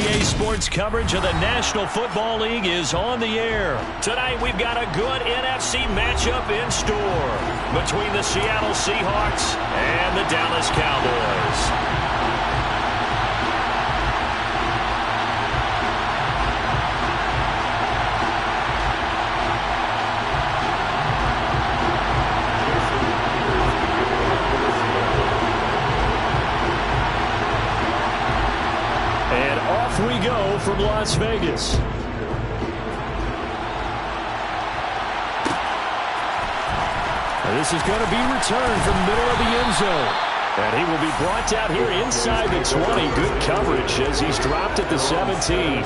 NBA sports coverage of the National Football League is on the air. Tonight we've got a good NFC matchup in store between the Seattle Seahawks and the Dallas Cowboys. We go from Las Vegas. This is going to be returned from the middle of the end zone. And he will be brought down here inside the 20. Good coverage as he's dropped at the 17.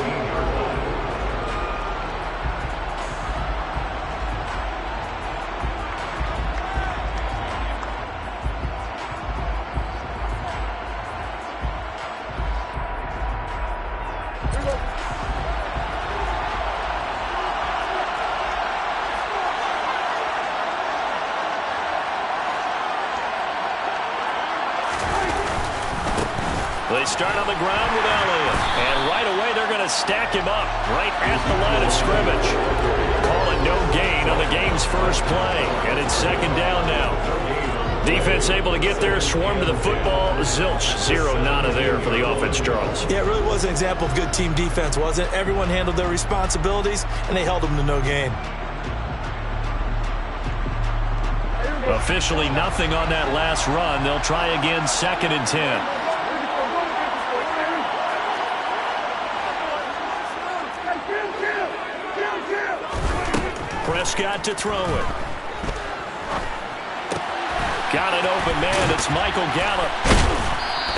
They start on the ground with Elliott. And right away, they're going to stack him up right at the line of scrimmage. Call it no gain on the game's first play. And it's second down now. Defense able to get there, swarm to the football. Zilch, zero nada there for the offense, Charles. Yeah, it really was an example of good team defense, wasn't it? Everyone handled their responsibilities, and they held them to no gain. Officially nothing on that last run. They'll try again, 2nd and 10. Prescott to throw it. Got an open man. It's Michael Gallup.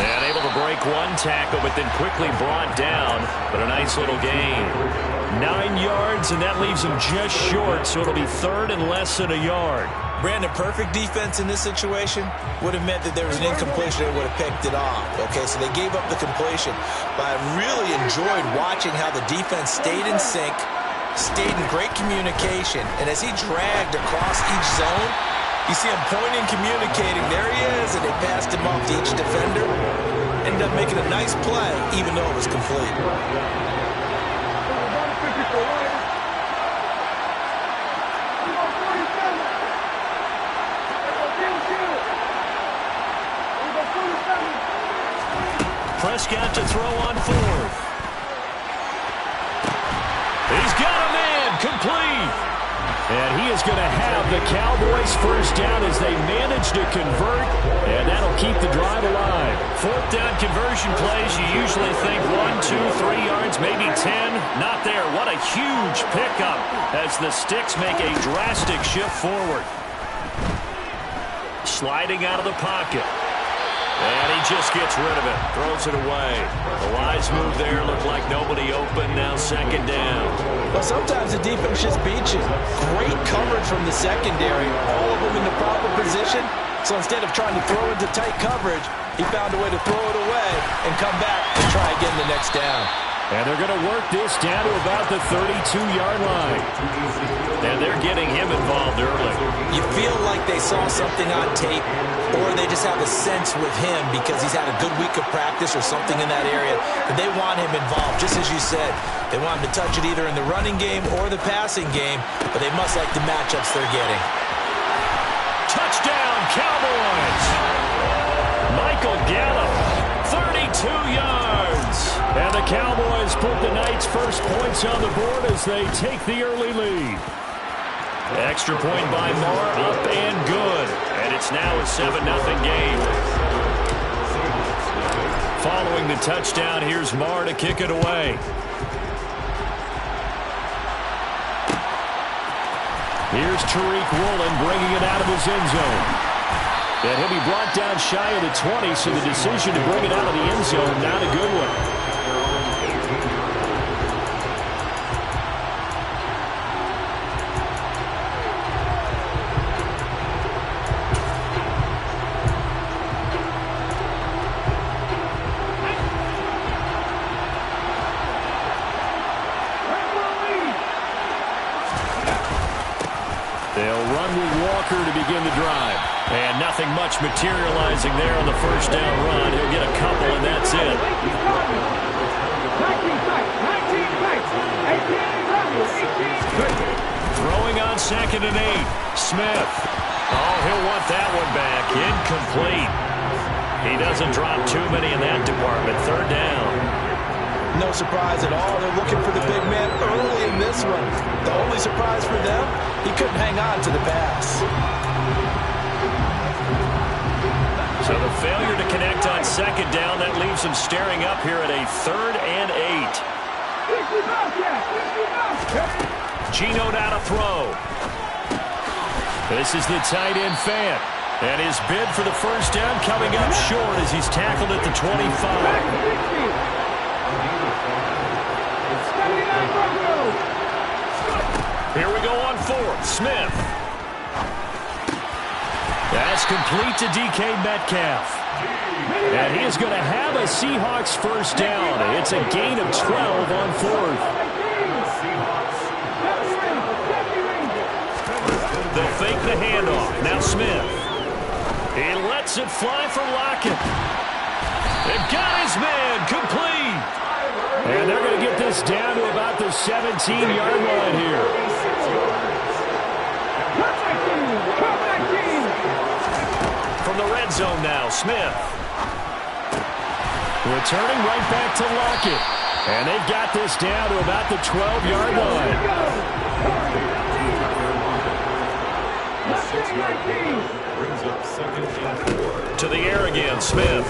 And able to break one tackle, but then quickly brought down. But a nice little gain. 9 yards, and that leaves him just short, so it'll be 3rd and less than a yard. Brandon, perfect defense in this situation would have meant that there was an incompletion that would have picked it off. Okay, so they gave up the completion. But I really enjoyed watching how the defense stayed in sync, stayed in great communication, and as he dragged across each zone, you see him pointing, communicating. There he is, and they passed him off to each defender. Ended up making a nice play, even though it was complete. Prescott to throw on 4th. He's got a man, complete. And he is going to have the Cowboys first down as they manage to convert, and that'll keep the drive alive. 4th down conversion plays, you usually think 1, 2, 3 yards, maybe 10. Not there. What a huge pickup as the Sticks make a drastic shift forward. Sliding out of the pocket. And he just gets rid of it. Throws it away. The wise move there. Looked like nobody open. Now 2nd down. Well, sometimes the defense just beats you. Great coverage from the secondary. All of them in the proper position. So instead of trying to throw into tight coverage, he found a way to throw it away and come back and try again the next down. And they're going to work this down to about the 32-yard line. And they're getting him involved early. You feel like they saw something on tape, or they just have a sense with him because he's had a good week of practice or something in that area. And they want him involved, just as you said. They want him to touch it either in the running game or the passing game, but they must like the matchups they're getting. Touchdown, Cowboys! Michael Gallup, 32 yards. And the Cowboys put the night's first points on the board as they take the early lead. Extra point by Marr, up and good. And it's now a 7-0 game. Following the touchdown, here's Marr to kick it away. Here's Tariq Woolen bringing it out of his end zone. And he'll be brought down shy of the 20, so the decision to bring it out of the end zone, not a good one. They'll run with Walker to begin the drive. And nothing much materializing there on the first down run. He'll get a couple, and that's it. 2nd and 8. Smith. Oh, he'll want that one back. Incomplete. He doesn't drop too many in that department. 3rd down. No surprise at all. They're looking for the big man early in this one. The only surprise for them, he couldn't hang on to the pass. So the failure to connect on 2nd down, that leaves him staring up here at a 3rd and 8. Geno now to throw. This is the tight end Fant. And his bid for the 1st down coming up short as he's tackled at the 25. Here we go on 4th. Smith. That's complete to DK Metcalf. And he is going to have a Seahawks 1st down. It's a gain of 12 on 4th. They'll fake the handoff. Now Smith. He lets it fly for Lockett. They've got his man complete. And they're going to get this down to about the 17-yard line here. From the red zone now, Smith. Returning right back to Lockett. And they've got this down to about the 12-yard line. To the air again, Smith.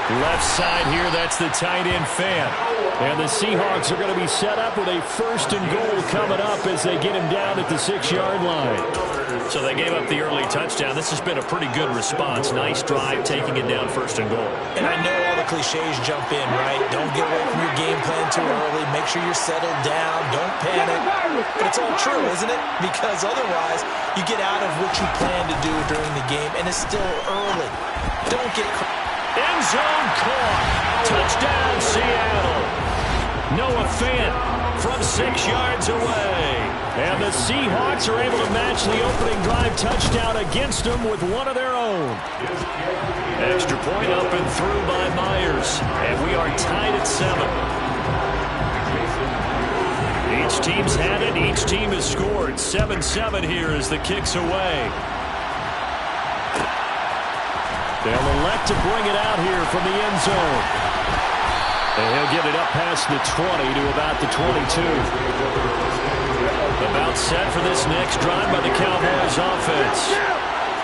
Left side here, that's the tight end Fant. And the Seahawks are going to be set up with a 1st and goal coming up as they get him down at the 6-yard line. So they gave up the early touchdown. This has been a pretty good response. Nice drive, taking it down 1st and goal. And I know all the cliches jump in, right? Don't get away from your game plan too early. Make sure you're settled down. Don't panic. But it's all true, isn't it? Because otherwise, you get out of what you plan to do during the game, and it's still early. Don't get... End zone caught. Touchdown, Seattle. Noah Fant from 6 yards away. And the Seahawks are able to match the opening drive touchdown against them with one of their own. Extra point up and through by Myers. And we are tied at 7. Each team's had it. Each team has scored. 7-7 here as the kick's away. They'll elect to bring it out here from the end zone. And he'll get it up past the 20 to about the 22. About set for this next drive by the Cowboys offense.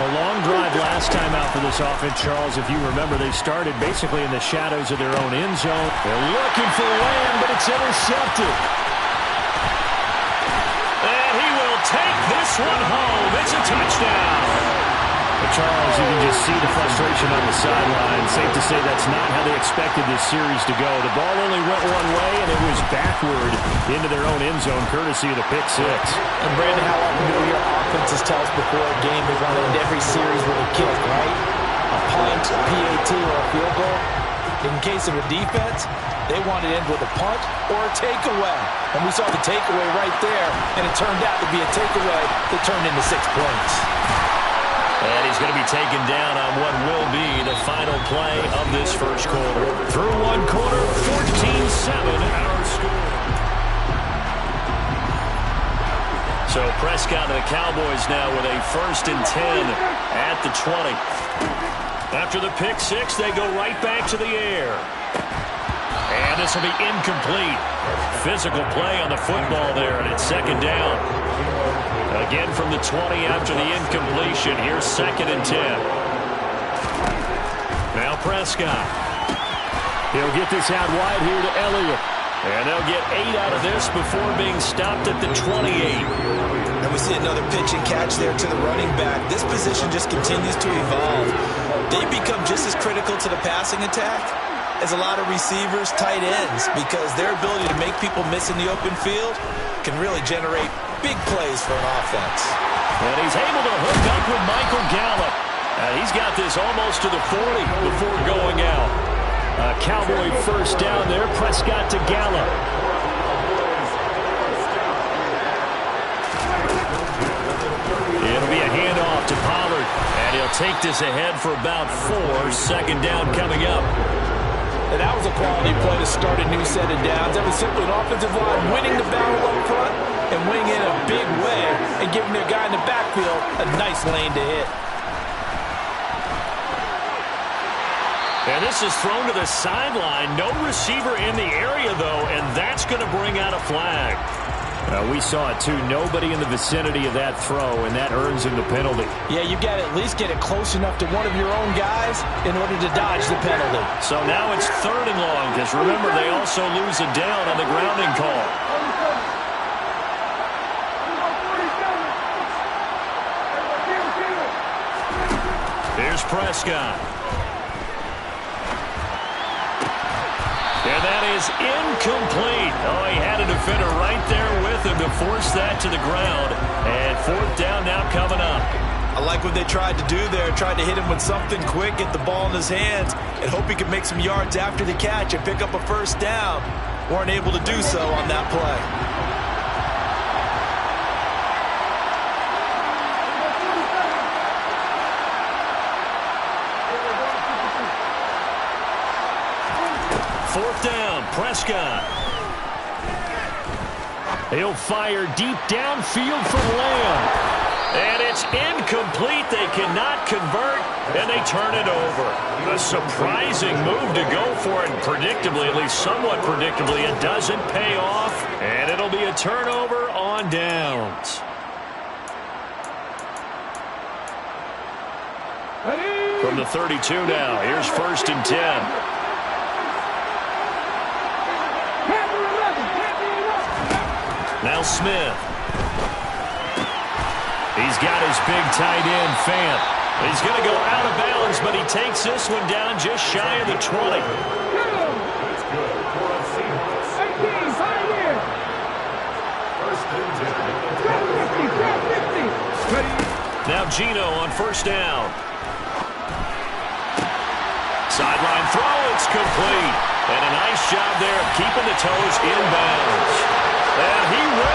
A long drive last time out for this offense, Charles. If you remember, they started basically in the shadows of their own end zone. They're looking for Lamb, but it's intercepted. And he will take this one home. It's a touchdown. Charles, you can just see the frustration on the sideline. Safe to say that's not how they expected this series to go. The ball only went one way, and it was backward into their own end zone, courtesy of the pick 6. And, Brandon, how often do your offenses tell us before a game they want to end every series with a kick, right? A punt, a PAT, or a field goal. In case of a defense, they want to end with a punt or a takeaway. And we saw the takeaway right there, and it turned out to be a takeaway that turned into 6 points. And he's going to be taken down on what will be the final play of this first quarter. Through one quarter, 14-7 our score. So Prescott and the Cowboys now with a 1st and 10 at the 20. After the pick 6, they go right back to the air. And this will be incomplete. Physical play on the football there, and it's 2nd down. Again from the 20 after the incompletion. Here's 2nd and 10. Now Prescott. He'll get this out wide here to Elliott. And they'll get 8 out of this before being stopped at the 28. And we see another pitch and catch there to the running back. This position just continues to evolve. They become just as critical to the passing attack as a lot of receivers, tight ends, because their ability to make people miss in the open field can really generate big plays for an offense. And he's able to hook up with Michael Gallup. And he's got this almost to the 40 before going out. A Cowboy 1st down there. Prescott to Gallup. It'll be a handoff to Pollard. And he'll take this ahead for about 4. 2nd down coming up. And that was was a quality play to start a new set of downs. That was simply an offensive line winning the battle up front and winning in a big way and giving their guy in the backfield a nice lane to hit. And this is thrown to the sideline. No receiver in the area, though, and that's going to bring out a flag. We saw it, too. Nobody in the vicinity of that throw, and that earns him the penalty. Yeah, you've got to at least get it close enough to one of your own guys in order to dodge the penalty. So now it's 3rd and long, because remember, they also lose a down on the grounding call. Here's Prescott. And that is incomplete. Oh, he had a defender right there with him to force that to the ground. And 4th down now coming up. I like what they tried to do there. Tried to hit him with something quick, get the ball in his hands, and hope he could make some yards after the catch and pick up a 1st down. Weren't able to do so on that play. Fourth down, Prescott. He'll fire deep downfield for Lamb. And it's incomplete. They cannot convert, and they turn it over. A surprising move to go for it, and predictably, at least somewhat predictably, it doesn't pay off, and it'll be a turnover on downs. From the 32 now, here's 1st and 10. Now Smith. He's got his big tight end, Fant. He's going to go out of bounds, but he takes this one down just shy of the 20. Now Gino on 1st down. Sideline throw, it's complete. And a nice job there of keeping the toes in bounds. And he will.